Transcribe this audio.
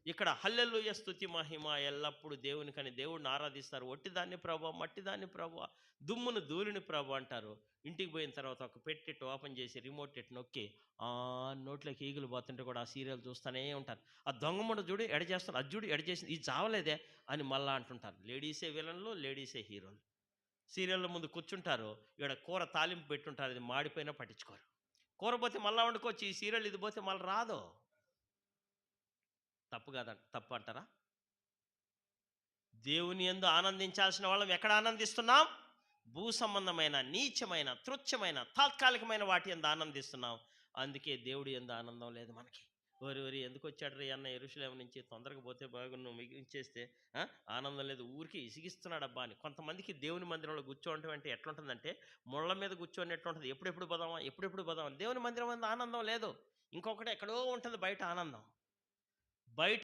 ఇక్కడ హల్లెలూయా స్తుతి మహిమ ఎల్లప్పుడు దేవునికని దేవుడిని ఆరాధిస్తారు. ఒట్టిదాన్ని ప్రభా, మట్టిదాన్ని ప్రభా, దుమ్మును ధూళిని ప్రభా అంటారు. ఇంటికి పోయిన తర్వాత ఒక పెట్టెట్టు ఓపెన్ చేసి రిమోట్ ఎట్టు నొక్కి నోట్లోకి ఈగలు పోతుంటే కూడా ఆ సీరియల్ చూస్తూనే ఉంటారు. ఆ దొంగముండ చూడు ఎడ చేస్తారు, అది చూడు ఎడ చేసింది, ఇది చావలేదే అని మళ్ళా అంటుంటారు. లేడీసే విలన్లు, లేడీసే హీరోలు. సీరియళ్ళ ముందు కూర్చుంటారు. ఈడ కూర తాలింపు పెట్టుంటారు. ఇది మాడిపోయినా పట్టించుకోరు. కూర పోతే మళ్ళా వండుకోవచ్చు. ఈ సీరియల్ ఇది పోతే మళ్ళీ రాదు. తప్పు కాదా? తప్పు అంటారా? దేవుని యందు ఆనందించాల్సిన వాళ్ళం ఎక్కడ ఆనందిస్తున్నాం? భూ సంబంధమైన, నీచమైన, తుచ్చమైన, తాత్కాలికమైన వాటి యందు ఆనందిస్తున్నాం. అందుకే దేవుడి యందు ఆనందం లేదు మనకి. ఓరి ఎందుకొచ్చాడు రీ అన్న యెరూషలేము నుంచి, తొందరగా పోతే బాగున్ను మిగించేస్తే ఆనందం లేదు, ఊరికే ఇసిగిస్తున్నాడబ్బా అని. కొంతమందికి దేవుని మందిరంలో కూర్చోవటం అంటే ఎట్లుంటుందంటే, ముళ్ళ మీద కూర్చొని ఎప్పుడెప్పుడు పోదామా, ఎప్పుడెప్పుడు పోదామా. దేవుని మందిరం యందు ఆనందం లేదు. ఇంకొకటి ఎక్కడో ఉంటుంది బయట ఆనందం. బయట